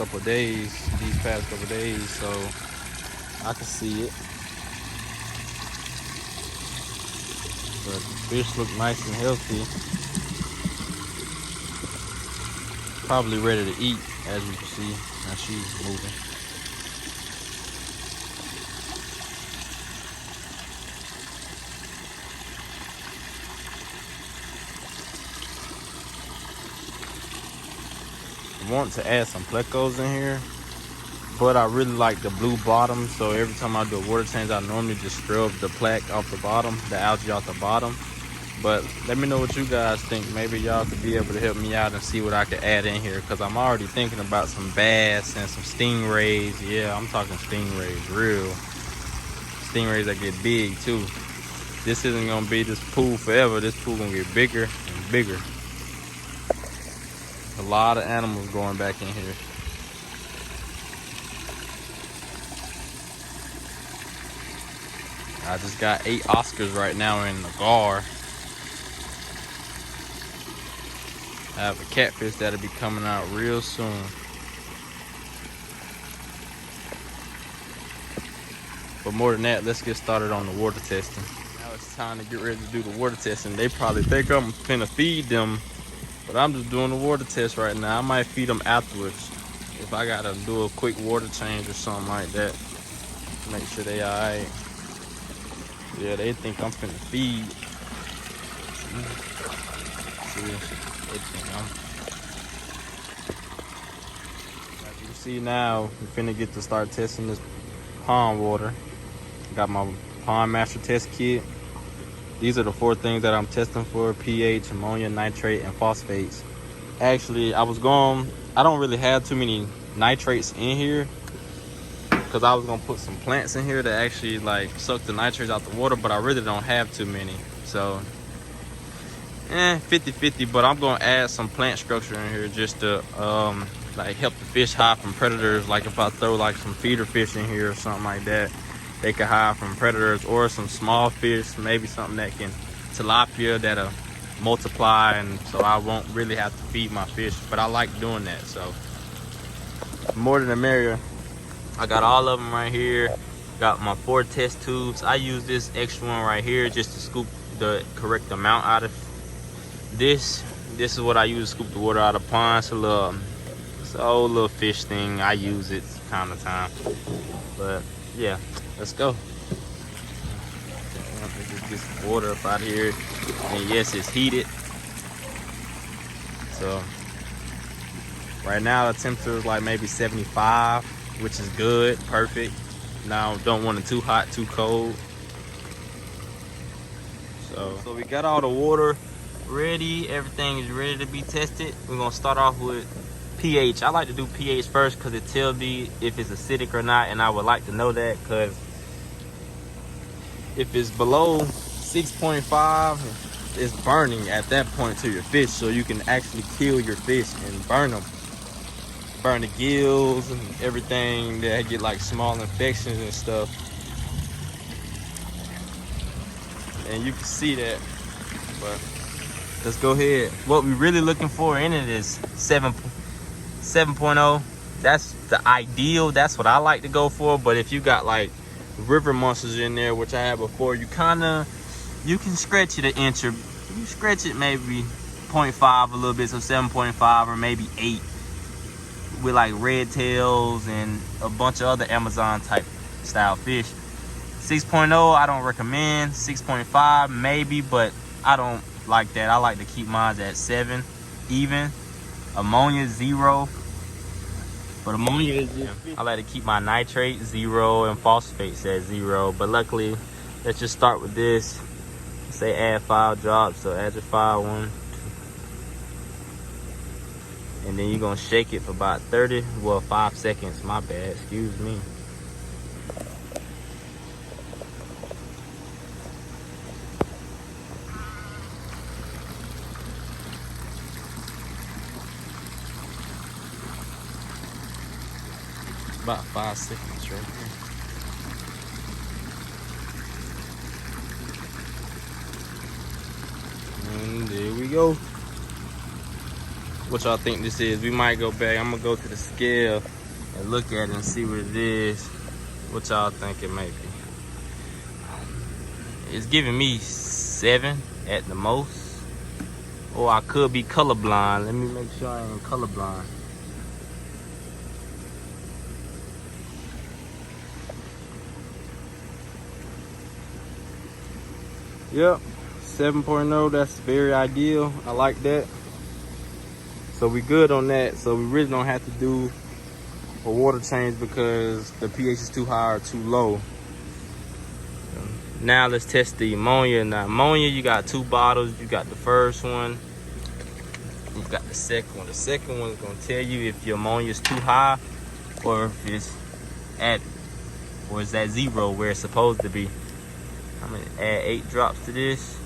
couple days, these past couple days, so I can see it. But the fish look nice and healthy. Probably ready to eat, as you can see. Now she's moving. I want to add some plecos in here, but I really like the blue bottom, so every time I do a water change, I normally just scrub the plaque off the bottom, the algae off the bottom. But let me know what you guys think. Maybe y'all could be able to help me out and see what I could add in here, because I'm already thinking about some bass and some stingrays. Yeah, I'm talking stingrays, real stingrays that get big too. This isn't gonna be this pool forever. This pool gonna get bigger and bigger. A lot of animals going back in here. I just got 8 Oscars right now in the gar. I have a catfish that'll be coming out real soon. But more than that, let's get started on the water testing. Now it's time to get ready to do the water testing. They probably think I'm finna feed them, but I'm just doing the water test right now. I might feed them afterwards if I gotta do a quick water change or something like that. Make sure they alright. Yeah, they think I'm finna feed. See, they think as you can see now, we're finna get to start testing this pond water. Got my pond master test kit. These are the 4 things that I'm testing for: pH, ammonia, nitrate, and phosphates. Actually, I don't really have too many nitrates in here, because I was gonna put some plants in here to actually like suck the nitrates out the water, but I really don't have too many. So 50-50, but I'm gonna add some plant structure in here just to like help the fish hide from predators. Like if I throw like some feeder fish in here or something like that, they can hide from predators, or some small fish, maybe something that can tilapia that'll multiply, and so I won't really have to feed my fish. But I like doing that, so more than the merrier. I got all of them right here. Got my 4 test tubes. I use this extra one right here just to scoop the correct amount out of this. This is what I use to scoop the water out of the pond. It's an old little fish thing. I use it kind of time. But yeah, let's go. Just get some water up out here. And yes, it's heated. So right now the temperature is like maybe 75, which is good, perfect. Now don't want it too hot, too cold. So we got all the water ready. Everything is ready to be tested. We're gonna start off with pH. I like to do pH first because it tells me if it's acidic or not, and I would like to know that, because if it's below 6.5, it's burning at that point to your fish, so you can actually kill your fish and burn them. Burn the gills and everything that get like small infections and stuff. And you can see that. But let's go ahead. What we're really looking for in it is 7.0. That's the ideal. That's what I like to go for. But if you got like river monsters in there, which I had before, you can stretch it an inch, or you stretch it maybe 0.5 a little bit, so 7.5 or maybe 8, with like red tails and a bunch of other Amazon type style fish. 6.0 I don't recommend. 6.5 maybe, but I don't like that. I like to keep mine at 7 even. Ammonia 0, but ammonia is I like to keep my nitrate 0 and phosphates at 0. But luckily, let's just start with this. Say add 5 drops, so add your 5, 1, 2. And then you're gonna shake it for about 5 seconds, my bad, excuse me. About 5 seconds right here. And there we go. what y'all think this is. We might go back. I'm gonna go to the scale and look at it and see what it is. What y'all think it might be? It's giving me 7 at the most. Or I could be colorblind. Let me make sure I ain't colorblind. Yep, 7.0, that's very ideal. I like that. So we good on that. So we really don't have to do a water change because the pH is too high or too low. Now let's test the ammonia. Now ammonia, you got 2 bottles. You got the first one. You got the second one. The second one is gonna tell you if your ammonia is too high or if it's at, or it's at 0 where it's supposed to be. I'm gonna add 8 drops to this.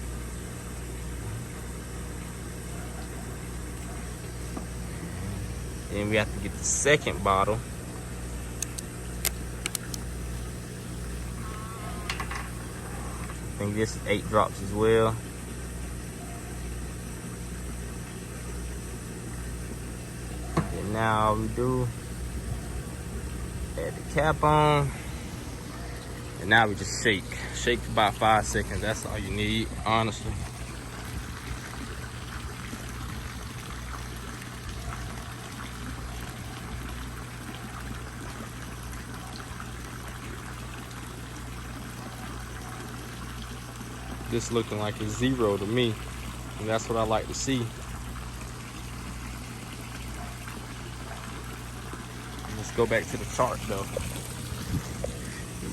Then we have to get the second bottle. I think this is 8 drops as well. And now all we do, add the cap on. And now we just shake. Shake for about 5 seconds. That's all you need, honestly. This looking like it's 0 to me. And that's what I like to see. Let's go back to the chart though.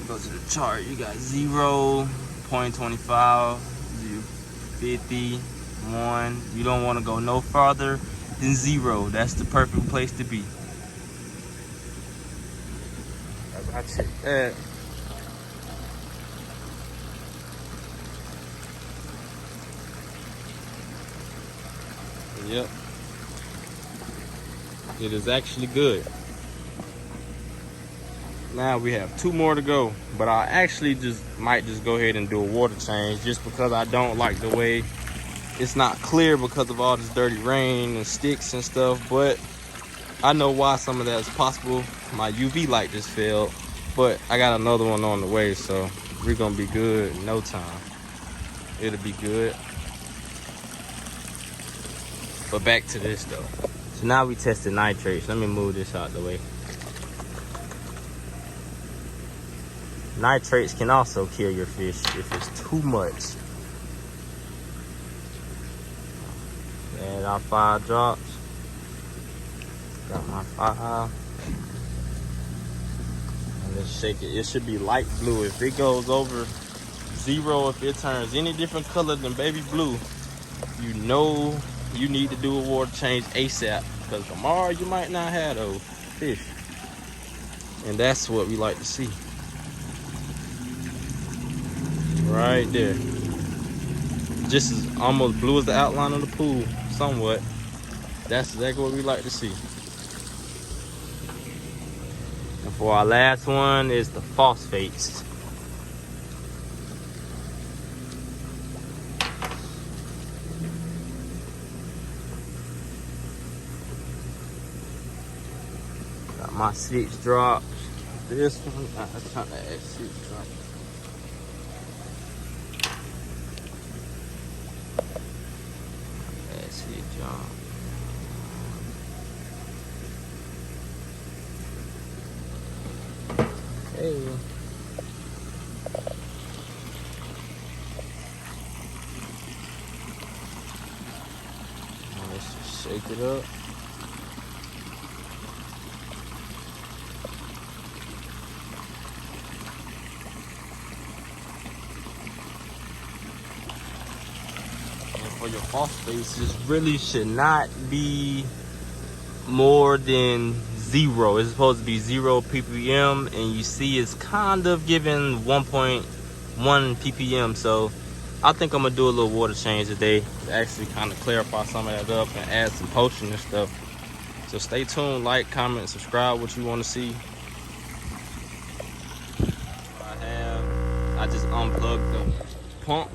Go to the chart. You got 0, 0.25, 50, 1. You don't want to go no farther than 0. That's the perfect place to be. I check that. Yep. It is actually good. Now we have 2 more to go, but I actually might just go ahead and do a water change just because I don't like the way it's not clear because of all this dirty rain and sticks and stuff. But I know why some of that is possible. My UV light just failed, but I got another one on the way, so we're gonna be good in no time. It'll be good. But back to this though. So now we tested nitrates. Let me move this out the way. Nitrates can also kill your fish if it's too much. Add our 5 drops. Got my 5. And let's shake it. It should be light blue. If it goes over 0, if it turns any different color than baby blue, you know you need to do a water change ASAP. Because tomorrow you might not have those fish. And that's what we like to see. Right there. Just as almost blue as the outline of the pool, somewhat. That's exactly what we like to see. And for our last one is the phosphates. Got my 6 drops. This one, I'm trying to add 6 drops. Hey. Let's just shake it up. And for your phosphates, this really should not be more than 0. It's supposed to be 0 ppm, and you see it's kind of giving 1.1 ppm. So I think I'm gonna do a little water change today to actually kind of clarify some of that up and add some potion and stuff. So stay tuned, like, comment, subscribe what you want to see. I just unplugged the pump,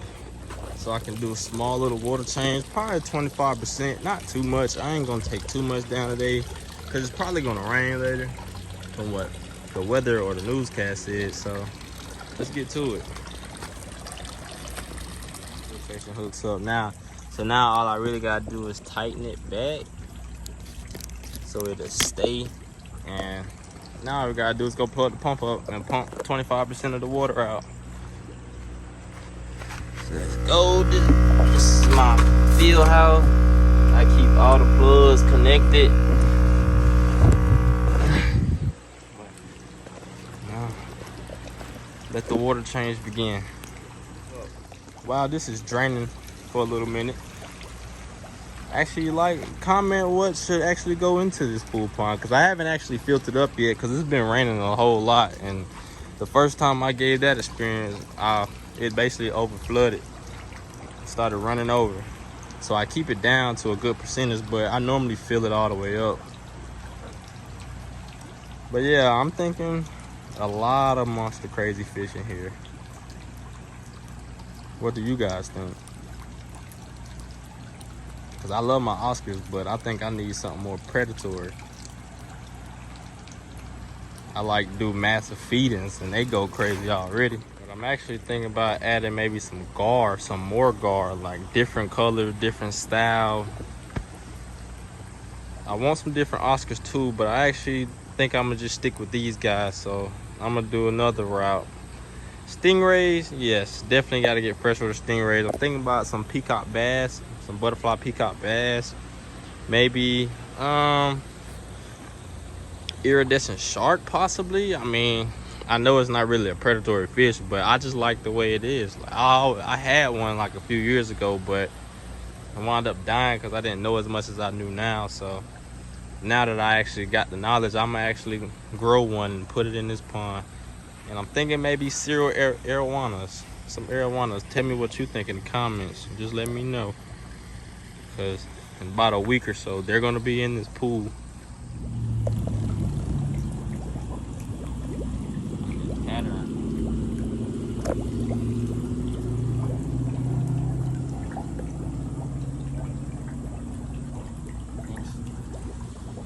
so I can do a small little water change, probably 25%, not too much. I ain't gonna take too much down today because it's probably gonna rain later from what the weather or the newscast said. So let's get to it. Filtration hooks up now. So now all I really gotta do is tighten it back so it'll stay. And now all we gotta do is go plug the pump up and pump 25% of the water out. So let's go. This is my field house. I keep all the plugs connected. Now, let the water change begin. Wow, this is draining for a little minute. Actually, comment what should actually go into this pool pond, because I haven't actually filtered up yet because it's been raining a whole lot. And the first time I gave that experience, it basically over flooded, started running over. So I keep it down to a good percentage, but I normally fill it all the way up. But yeah, I'm thinking a lot of monster crazy fish in here. What do you guys think? Because I love my Oscars, but I think I need something more predatory. I like to do massive feedings and they go crazy already. But I'm actually thinking about adding maybe some more gar, like different color, different style. I want some different Oscars too, but I actually think I'm gonna just stick with these guys. So I'm gonna do another route. Stingrays, yes, definitely got to get fresh with the stingrays. I'm thinking about some peacock bass, some butterfly peacock bass, maybe iridescent shark possibly. I mean, I know it's not really a predatory fish, but I just like the way it is. Like, I had one like a few years ago, but I wound up dying because I didn't know as much as I knew now. So now that I actually got the knowledge, I'm gonna actually grow one and put it in this pond. And I'm thinking maybe cereal arowanas, some arowanas. Tell me what you think in the comments. Just let me know. Because in about a week or so, they're going to be in this pool.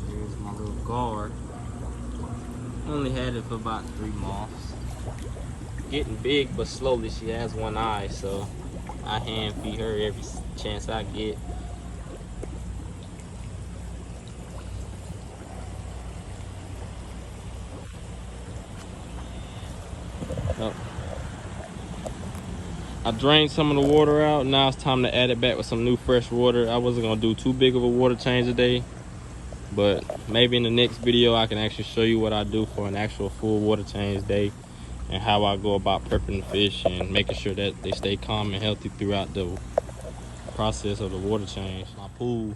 Here's my little guard. Only had it for about 3 months. Getting big, but slowly. She has one eye, so I hand feed her every chance I get. Oh. I drained some of the water out. Now it's time to add it back with some new fresh water. I wasn't gonna do too big of a water change today, but maybe in the next video I can actually show you what I do for an actual full water change day and how I go about prepping the fish and making sure that they stay calm and healthy throughout the process of the water change. My pool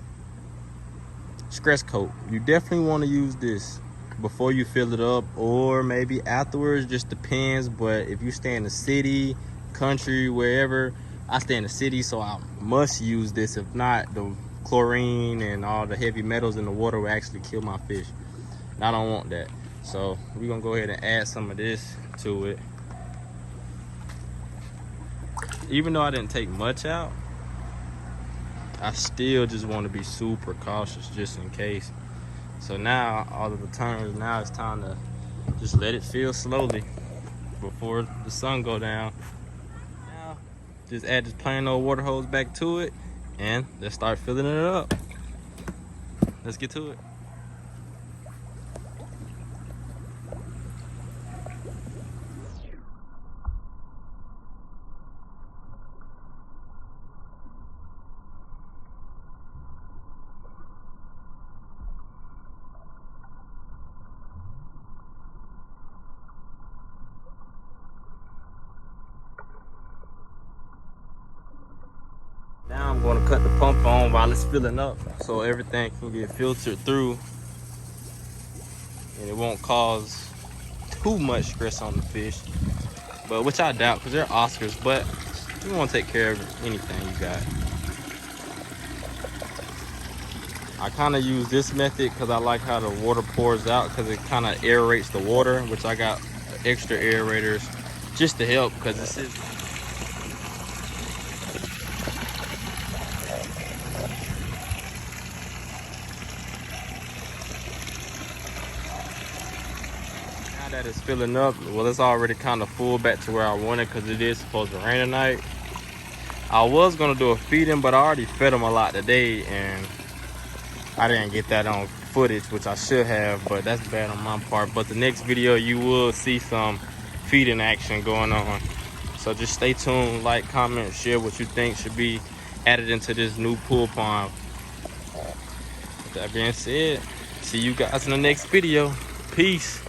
stress coat, you definitely want to use this before you fill it up, or maybe afterwards, just depends. But if you stay in the city, country, wherever, I stay in the city, so I must use this. If not, the chlorine and all the heavy metals in the water will actually kill my fish, and I don't want that. So we're gonna go ahead and add some of this to it. Even though I didn't take much out, I still just want to be super cautious just in case. So now all of the turns, now it's time to just let it fill slowly before the sun go down. Now just add this plain old water hose back to it and let's start filling it up. Let's get to it. Now I'm going to cut the pump on while it's filling up so everything can get filtered through and it won't cause too much stress on the fish, but which I doubt because they're Oscars, but you want to take care of anything you got. I kind of use this method because I like how the water pours out, because it kind of aerates the water, which I got extra aerators just to help, because this is Now that it's filling up, well, it's already kind of full back to where I wanted because it is supposed to rain tonight. I was gonna do a feeding, but I already fed them a lot today and I didn't get that on footage, which I should have, but that's bad on my part. But the next video you will see some feeding action going on. So just stay tuned, like, comment, share what you think should be added into this new pool pond. With that being said, see you guys in the next video. Peace.